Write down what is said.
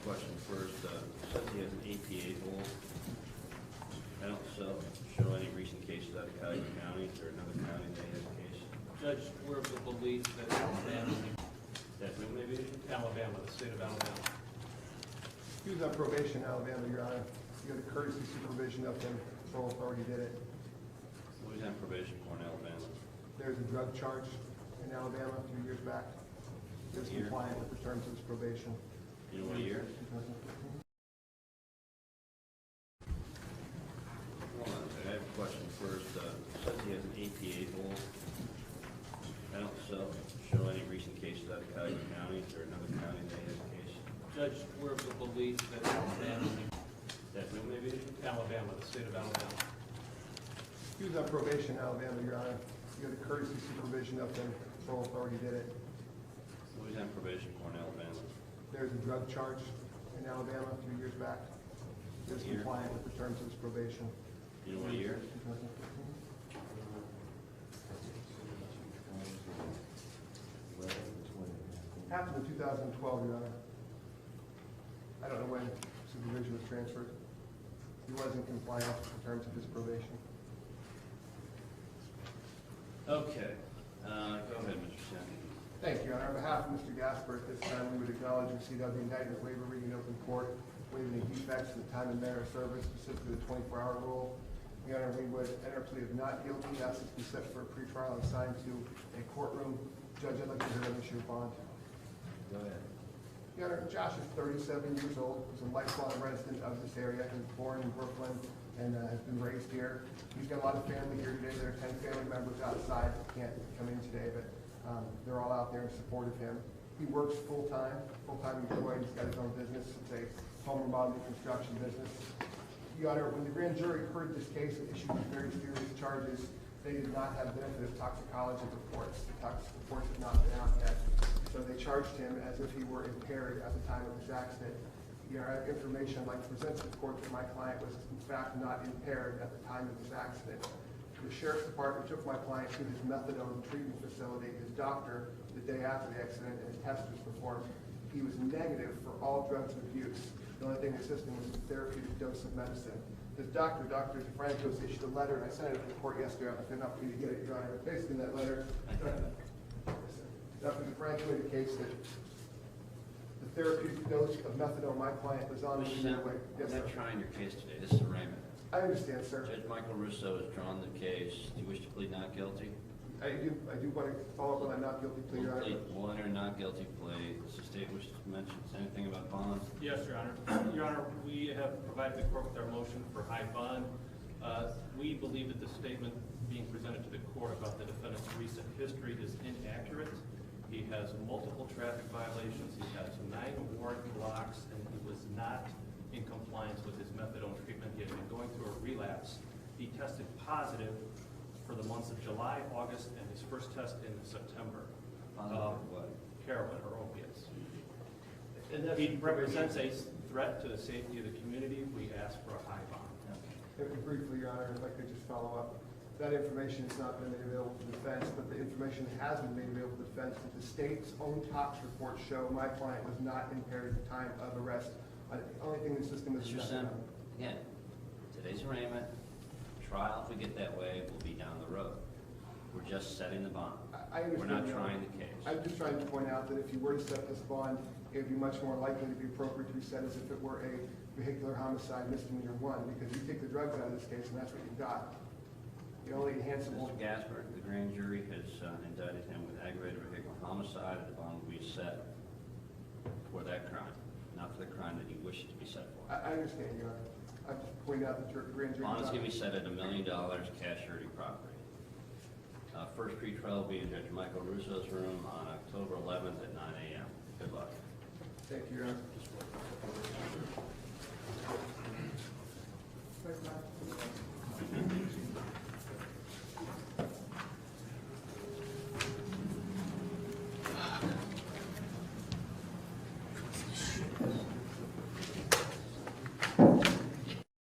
question first. Says he has an APA hold. I don't show any recent cases out of Cuyahoga County. Is there another county that has a case? Judge, we're of the belief that Alabama, That room maybe? the state of Alabama. He was on probation in Alabama, Your Honor. You got a courtesy supervision of him. Patrol authority did it. What was he on probation for in Alabama? There's a drug charge in Alabama a few years back. He was Year? compliant with the terms of his probation. You know what year? 2015. Hold on, I have a question first. Says he has an APA hold. I don't show any recent cases out of Cuyahoga County. Is there another county that has a case? Judge, we're of the belief that Alabama, That room maybe? the state of Alabama. He was on probation in Alabama, Your Honor. You got a courtesy supervision of him. Patrol authority did it. What was he on probation for in Alabama? There's a drug charge in Alabama a few years back. He was Year? compliant with the terms of his probation. You know what year? 2015. Happened in 2012, Your Honor. I don't know when supervision was transferred. He was in compliance with the terms of his probation. Okay. Go ahead, Mr. Sen. Thank you, Your Honor. On behalf of Mr. Gaspar, at this time, we would acknowledge receipt of the indictment waiver reading open court, waiving any defects in the time and manner of service, specifically the 24-hour rule. Your Honor, we would enter a plea of not guilty, ask this to be set for a pretrial and assigned to a courtroom. Judge, I'd like to hear an issue of bond. Go ahead. Your Honor, Josh is 37 years old. He's a lifelong resident of this area. He was born in Brooklyn and has been raised here. He's got a lot of family here today. There are 10 family members outside that can't come in today, but they're all out there in support of him. He works full-time employee. He's got his own business. It's a home remodeling construction business. Your Honor, when the grand jury heard this case and issued these very serious charges, they did not have benefit of toxicology reports. The toxic reports had not been out yet. So they charged him as if he were impaired at the time of this accident. Your Honor, I have information I'd like to present to the court that my client was in fact not impaired at the time of this accident. The Sheriff's Department took my client to his methadone treatment facility. His doctor, the day after the accident, and a test was performed. He was negative for all drugs and abuse. The only thing assisting was a therapeutic dose of medicine. His doctor, Dr. DeFranco, issued a letter, and I sent it to the court yesterday. I don't know if you get it, Your Honor. Basically, in that letter, Dr. DeFranco indicates that the therapeutic dose of methadone my client was on Mr. was Sen, away. we're Yes, not sir. trying your case today. This is arraignment. I understand, sir. Judge Michael Russo has drawn the case. Do you wish to plead not guilty? I do want to follow up on that not guilty plea, Your Honor. We'll enter a not guilty plea. Does the state wish to mention anything about bonds? Yes, Your Honor. Your Honor, we have provided the court with our motion for high bond. We believe that the statement being presented to the court about the defendant's recent history is inaccurate. He has multiple traffic violations. He has 9 warrant blocks, and he was not in compliance with his methadone treatment. He had been going through a relapse. He tested positive for the months of July, August, and his first test in September. What? Heroin or opiates. He represents a threat to the safety of the community. We ask for a high bond. Briefly, Your Honor, if I could just follow up. That information has not been made available to defense, but the information has been made available to defense that the state's own tox reports show my client was not impaired at the time of arrest. The only thing the system is... Mr. Sen, again, today's arraignment, trial, if we get that way, will be down the road. We're just setting the bond. I understand. We're not Your trying Honor. the case. I'm just trying to point out that if you were to set this bond, it would be much more likely to be appropriate to be set as if it were a vehicular homicide misdemeanor 1, because you take the drugs out of this case and that's what you've got. The only enhanceable... Mr. Gaspar, the grand jury has indicted him with aggravated vehicular homicide, and the bond will be set for that crime, not for the crime that he wishes to be set for. I understand, Your Honor. I'm just pointing out that your grand jury... Bond is going to be set at $1 million cash surety property. First pre-trial will be in Judge Michael Russo's room on October 11th at 9 a.m. Good luck. Thank you, Your Honor. Just wait.